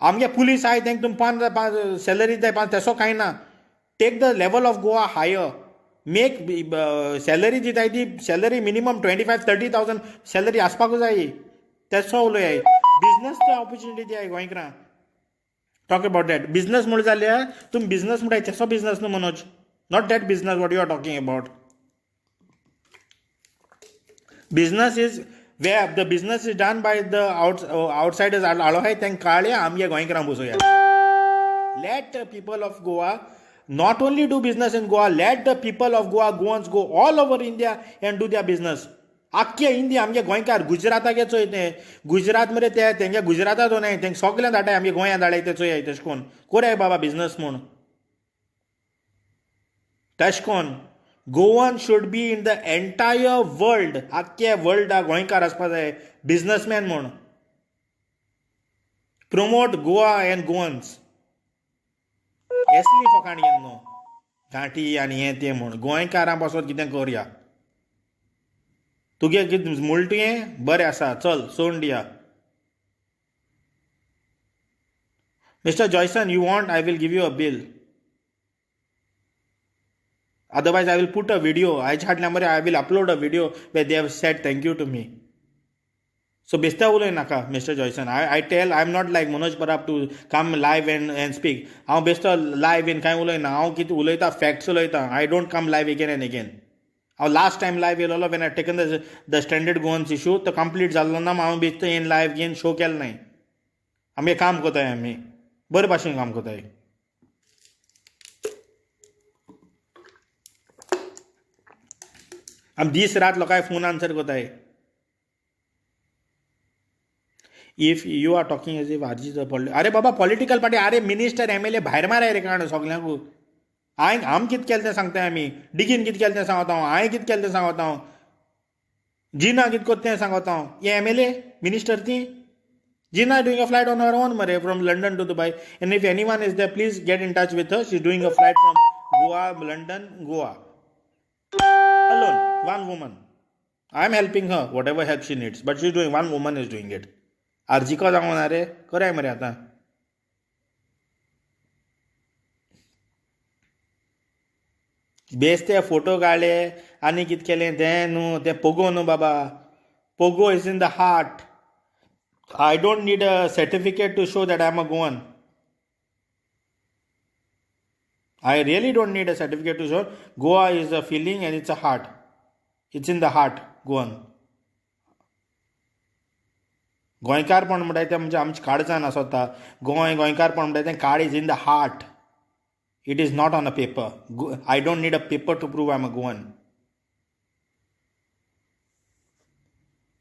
आमगे पुलीस आहाय तेंक तुमकां 5 सॅलरी जाय तेसो कांय ना. Take the level of Goa higher. Make salary दिताय ती सॅलरी मिनिमम 25,000-30,000 सॅलरी आसपाकूच जाय. तेसो उलयाय. बिजनसची ऑपॉर्च्युनिटी दियाय गोंयकारां. Talk about that. बिजनस म्हूण जाल्यार तुमी बिजनस म्हणटाय तेसो बिजनस न्हू Manoj. Not that business what you are talking about. Business is way the business is done by the outsiders. आळोहाय तेंक काळया आमगे गोंयकारां बसोया. Let people of Goa not only do business in Goa, let the people of Goa, Goans go all over India and do their business. आख्खे India आमगे गोंयकार गुजराताक चोय ते गुजरात मरे ते तेंगे गुजरातात न्हय तेंक सगळ्या धाडटाय आमगे गोंया धाडाय ते चोयाय तशें कोन्न कोराय बाबा बिजनस म्हूण. तशें कोन्न Goan should be in the entire world. आख्खे वर्ल्डाक गोंयकार आसपा जाय बिजनसमॅन म्हूण. Promote Goa and Goans. असली फकाण येन न्हू घांटी आनी हें तें म्हूण. गोंयकारां पासून कितें करया. तुगे कितें म्हणटा तुवें बरें आसा चल सोडून दिया. Mister Joyson you want I will give you a bill. Otherwise I will put a video. आयच्या फाटल्यान मरे I will upload a video way they have said thank you to me. So बेस्ता उलय नाका mister Joyson. I tell I am not like Manoj Parab to come live and speak. हांव बेश्टो live इन कांय उलयना. हांव कितें उलयता फॅक्ट्स उलयता. I don't come live again and again. हांव लास्ट टायम लायव्ह येयलोलो when I taken the standard Goans issue तो कंप्लीट जाल्लो ना. हांव बेश्टो येवन लायव्ह घेवन शो केलो न्हय. आमी काम कोताय आमी बरे भाशेन काम कोताय. आमी दीस रात लोकांक फोन आन्सर कोताय. If you are talking as if RG अरे बाबा पॉलिटिकल पार्टी अरे मिनिस्टर एमएलए भायर माराय रे काण सगळ्यांकू. आम कितें केलें तें सांगताय आमी. डिगीन कितें केलें तें सांगता हांव. हांवें कितें केलें तें सांगता हांव. जिना कितें कोत्ता तें सांगता हांव. हे एमएलए मिनिस्टर ती Gina is doing a flight on her own, Mare, from London to Dubai. And if anyone is there, please get in touch with her. She's doing a flight from Goa, London, Goa. Alone, one woman. I'm helping her, whatever help she needs. But she's doing, one woman is doing it. RG का जावना रे कराय मरे आता बेस्ते photo काडले आनी कित केलें तें न्हू तें पोगो न्हू बाबा POGO is in the heart I don't need a certificate to show that I'm a Goan. I really don't need a certificate to show. Goa is a feeling and it's a heart. It's in the heart, Goan. गोंयकारपण म्हणटा तें म्हणजे आमच्या काळजान आसता गोंयकारपण म्हणटा तें काळ is in the heart it is not on a paper I don't need a paper two prove I am a Goan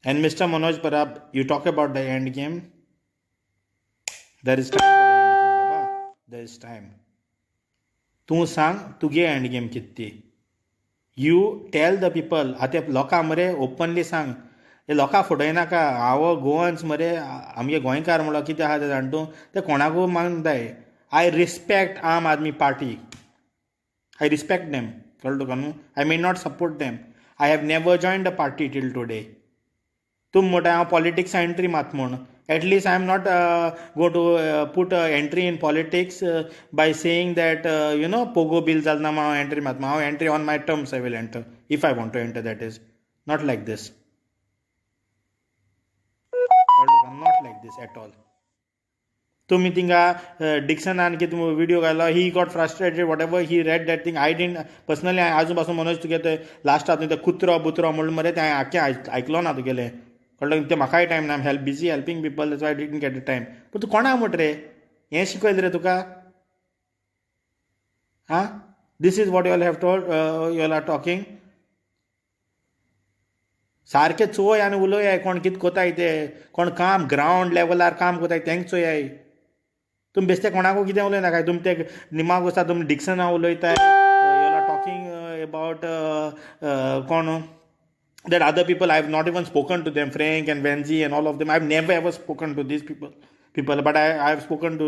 And Mr. Manoj Parab, you talk about the end game. There is time for the end game, Baba. There is time. तूं सांग तुगे end game कित्ती you tell the people आतां लोकां मरे openly सांग हे लोकां फुडयनाका हांव गोवन्स मरे आमगे गोंयकार म्हणलो कितें आहा तें जाण तूं तें कोणाकूय मागताय आय रिस्पेक्ट आम आदमी पार्टी आय रिस्पेक्ट देम कळ्ळें तुका न्हू I may not support them I have never joined the party till today तुम म्हणटा हांव पॉलिटिक्सा एंट्री मात म्हूण at least I am not go to put entry in politics by saying that you know POGO bill जालना म्हण हांव entry मात हांव entry on my terms I will enter if I want to enter that is not like this not like this at all तुमी थिंगा डिक्सनान कितें video घालो he got frustrated what ever he red that thing I didn't personally आजू पासून मनोज तुगे ते लास्टाक ते कुत्रो बुत्रो म्हणून मरे तें आख्खें आयकलो ना तुगेलें कळ्ळें ते म्हाकाय टायम ना help busy helping people that's why I didn't get the time पूण तूं कोणाक म्हट रे हें शिकयलें रे तुका हां this is what you all have told you all are talking सारकें चोय आनी उलोवयाय कोण कितें कोताय ते कोण काम ग्रावंड लेवलार काम कोताय तेंक चोयाय तुमी बेश्टे कोणाकू कितें उलयनाकाय तुमी ते निमाग वचता तुमी डिक्सना उलयताय यू आर टॉकिंग अबावट कोण that other people I have not even spoken to them, Frank and Benji and all of them. I have never ever spoken to these people, but I have spoken to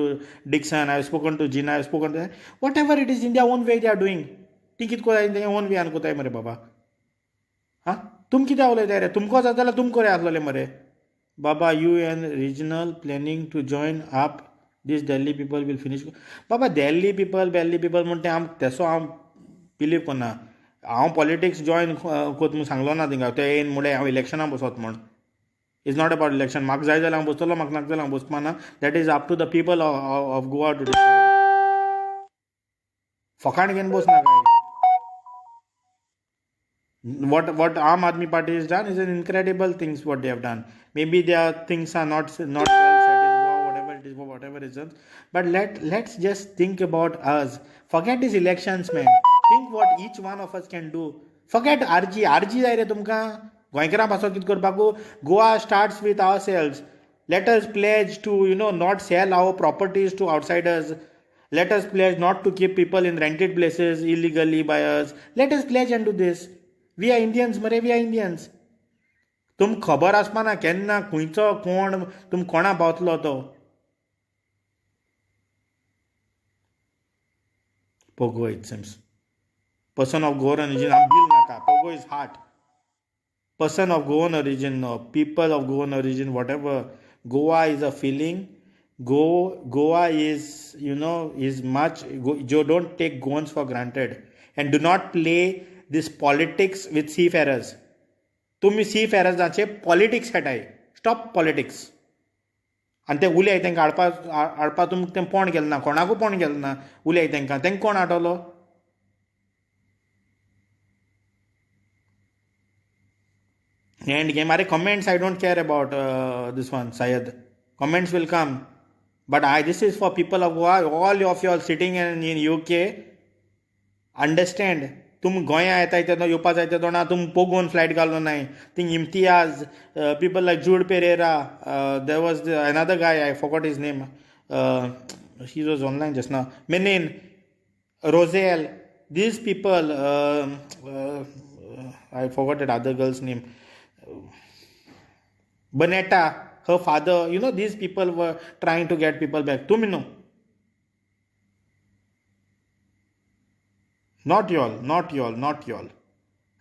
Dixon, I have spoken to Gina, I have spoken to them. Whatever it is in their own way they are doing. ती कित कोताय in their own way आनी कोताय मरे बाबा हां तुम कितें उलयताय रे तुमको जाता जाल्यार तुम करे आसलोले मरे बाबा you and regional planning to join up this Delhi people will finish बाबा दिल्ली पीपल म्हण तें हांव तेसो हांव बिलीव करना हांव पॉलिटिक्स जॉयन कोत म्हूण सांगलो ना थिंगा ते येवन म्हणलें हांव इलेक्शनाक बसत म्हूण इज नॉट अबावट इलेक्शन म्हाका जाय जाल्यार हांव बसतलो म्हाका नाका जाल्यार हांव बसपा ना that is up to the people of Goa to decide फकाण घेवन बसनाकाय what Aam Aadmi Party has done is an incredible things what they have done. Maybe their things are not well set in Goa, whatever it is, for whatever reasons. But let's just think about us. Forget these elections, man. Think what each one of us can do. Forget RG जाय रे तुमकां गोंयकारां पासो कितें करपाकू Goa starts with ourselves. Let us pledge to not sell our properties to outsiders. Let us pledge not to keep people in rented places illegally by us. Let us pledge and do this. We are Indians मरे we are Indians. तुम खबर आसपा ना केन्ना खंयचो कोण तुम कोणा पावतलो तो Pogo it seems person of Goan origin Ambil naka Pogo is heart person of Goan origin no people of Goan origin whatever Goa is a feeling Goa is is much you don't take Goans for granted and do not play this politics with seafarers तुम्ही seafarerसांचे politics खेळटाय stop politics आनी ते उलय तांकां हाडपा तुमकां तें पोण गेलें ना कोणाकूय पोण गेलें ना उलय तांकां कोण हाडटलो एंड गेम अरे comments I don't care about this one Syed comments will come but this is for people of Goa all of you all sitting in UK understand तुम गोंया येताय तेन्ना येवपा जाय तेन्ना ना तुम पोगोन फ्लायट घालो नाय thing Imtiaz people like Jude Pereira there was another guy I forgot his name he was online just now मेनीन रोझेल these people I forgot that other girl's name Bonetta her father, these people were trying to get people back. Tum know. Not y'all.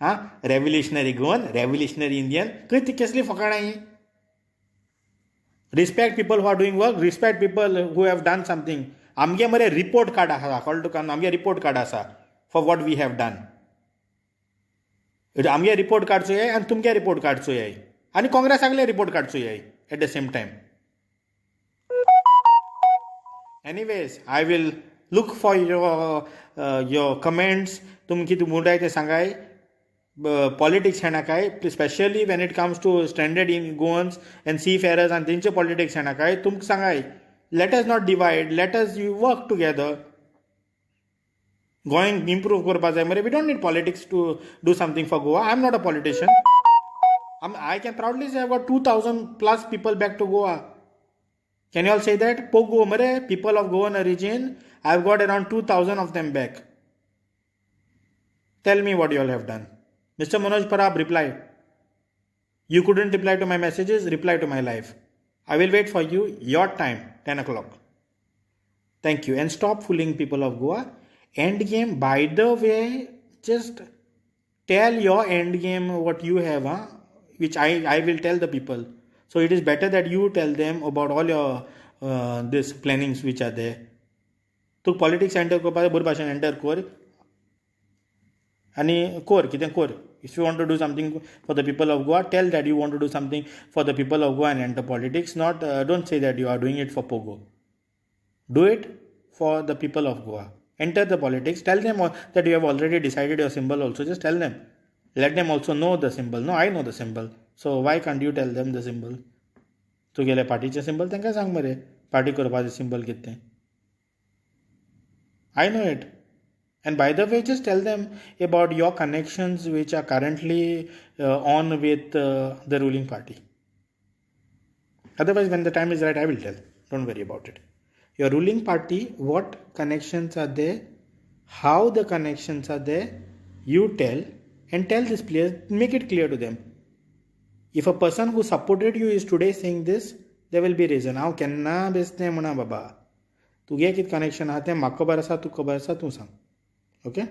Huh? Revolutionary Goan, revolutionary Indian. Kesli fakadai. Respect people who are doing work, respect people who have done something. आमगे मरे report card आसा, कळ्ळें तुका? आमगे report card आसा for what we have done. आमगे report काडचो जाय आनी तुमगे रिपोर्ट काडचो जाय आनी काँग्रेसाकले रिपोर्ट काडचो जाय at the same time. Anyways I will look for your comments. तुमी कितें म्हणटाय तें सांगाय. पॉलिटिक्स हेणाकाय, specially when it comes to stranded in Goans and seafarers आनी तेंचे पॉलिटिक्स हेणाकाय तुमकां सांगाय. Let us not divide. Let us work together. Going improve करपा जाय मरे. We don't need politics to do something for Goa. I'm not a politician. I can proudly say I've got 2,000 plus people back to Goa. Can you all say that? Pogo mare, people of Goan origin, I've got around 2,000 of them back. Tell me what you all have done. Mr. Manoj Parab, reply. You couldn't reply to my messages, reply to my live. I will wait for you, your time, 10 o'clock. Thank you. And stop fooling people of Goa. End game, by the way, just tell your end game what you have, which I will tell the people. So it is better that you tell them about all your this plannings which are there. तू politics enter करपाक बरे भाशेन enter कर आनी कर कितें कर. If you want to do something for the people of Goa, tell that you want to do something for the people of Goa and enter politics. Not don't say that you are doing it for Pogo. Do it for the people of Goa. Enter the politics. Tell them that you have already decided your symbol also. Just tell them. Let them also know the symbol. No, I know the symbol. So why can't you tell them the symbol? तुगेले पार्टीचे symbol तांकां सांग मरे. Party करपाचें symbol कितें. I know it. And by the way, just tell them about your connections which are currently on with the ruling party. Otherwise, when the time is right, I will tell. Don't worry about it. Your ruling party, what connections are there, how the connections are there, you tell and tell this players, make it clear to them. If a person who supported you is today saying this, there will be reason. How can na besne muna baba? तुगे कित connection आहा तें म्हाका खबर आसा, तूं खबर आसा, तूं सांग. Okay?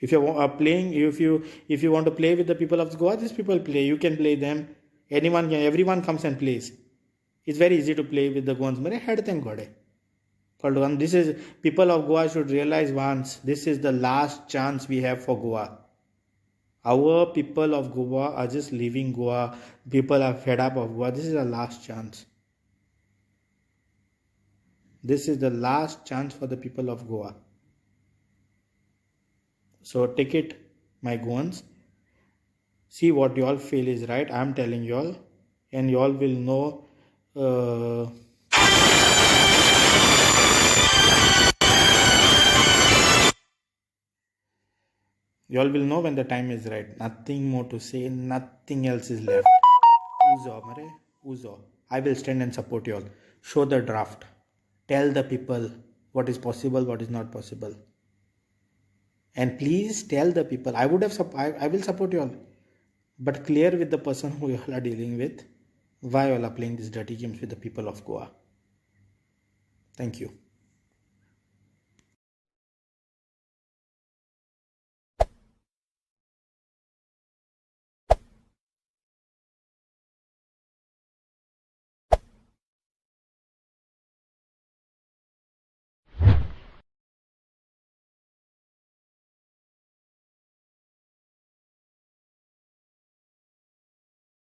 If you are playing, if you want to play with the people of Goa, these people play. You can play them. Everyone comes and plays. It's very easy to play with the Goans. Mere head them gode. This is people of Goa should realize once. This is the last chance we have for Goa. Our people of Goa are just leaving Goa. People are fed up of Goa. This is the last chance. This is the last chance for the people of Goa. So take it, my Goans. See what you all feel is right. I am telling you all, and you all will know. You all will know when the time is right. Nothing more to say. Nothing else is left. Uzo. I will stand and support you all. Show the draft. Tell the people what is possible, what is not possible. And please tell the people, I will support you all. But clear with the person who you all are dealing with, why you all are playing these dirty games with the people of Goa. Thank you.